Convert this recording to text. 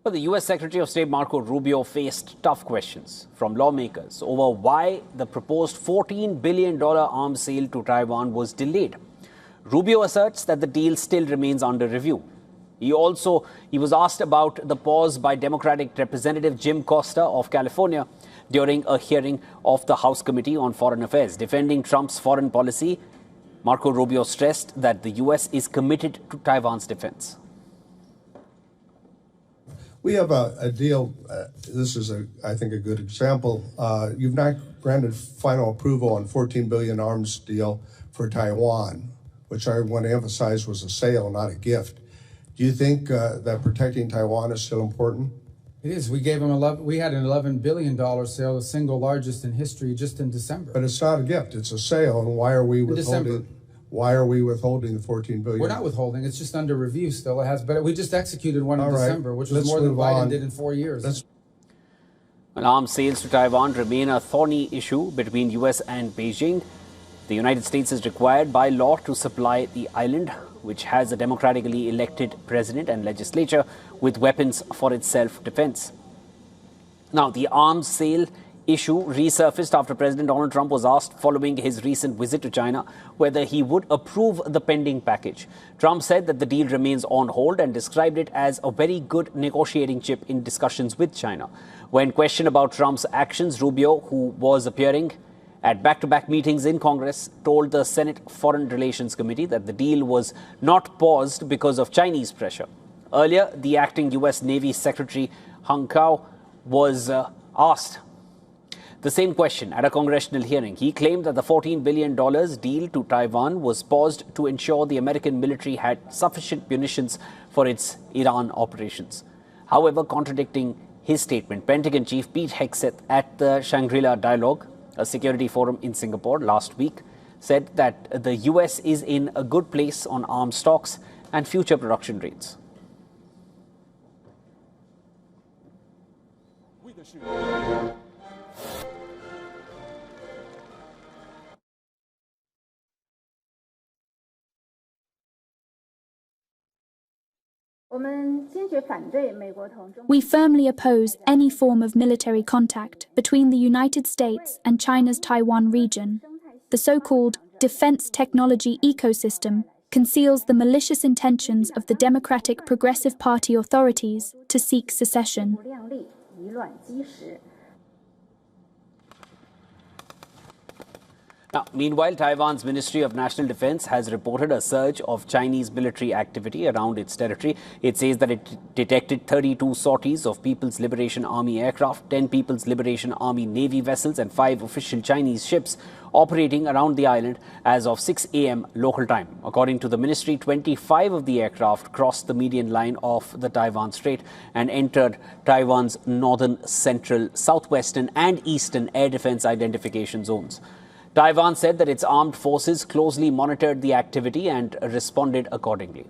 But the U.S. Secretary of State Marco Rubio faced tough questions from lawmakers over why the proposed $14 billion arms sale to Taiwan was delayed. Rubio asserts that the deal still remains under review. He was asked about the pause by Democratic Representative Jim Costa of California during a hearing of the House Committee on Foreign Affairs. Defending Trump's foreign policy, Marco Rubio stressed that the U.S. is committed to Taiwan's defense. We have a deal. This is, I think, a good example. You've not granted final approval on $14 billion arms deal for Taiwan, which I want to emphasize was a sale, not a gift. Do you think that protecting Taiwan is still important? It is. We gave them we had an $11 billion sale, the single largest in history, just in December. But it's not a gift; it's a sale. And why are we withholding? Why are we withholding the $14 billion? We're not withholding. It's just under review still. It has, but we just executed one in December, which was Let's more than move Biden on. did in 4 years. Arms sales to Taiwan remain a thorny issue between U.S. and Beijing. The United States is required by law to supply the island, which has a democratically elected president and legislature, with weapons for its self-defense. Now, the arms sale issue resurfaced after President Donald Trump was asked following his recent visit to China whether he would approve the pending package. Trump said that the deal remains on hold and described it as a very good negotiating chip in discussions with China. When questioned about Trump's actions, Rubio, who was appearing at back-to-back meetings in Congress, told the Senate Foreign Relations Committee that the deal was not paused because of Chinese pressure. Earlier, the acting U.S. Navy Secretary Hung Kao was asked the same question at a congressional hearing. He claimed that the $14 billion deal to Taiwan was paused to ensure the American military had sufficient munitions for its Iran operations. However, contradicting his statement, Pentagon Chief Pete Hegseth at the Shangri-La Dialogue, a security forum in Singapore last week, said that the U.S. is in a good place on arms stocks and future production rates. We firmly oppose any form of military contact between the United States and China's Taiwan region. The so-called defense technology ecosystem conceals the malicious intentions of the Democratic Progressive Party authorities to seek secession. Now, meanwhile, Taiwan's Ministry of National Defense has reported a surge of Chinese military activity around its territory. It says that it detected 32 sorties of People's Liberation Army aircraft, 10 People's Liberation Army Navy vessels, and 5 official Chinese ships operating around the island as of 6 a.m. local time. According to the ministry, 25 of the aircraft crossed the median line of the Taiwan Strait and entered Taiwan's northern, central, southwestern, and eastern air defense identification zones. Taiwan said that its armed forces closely monitored the activity and responded accordingly.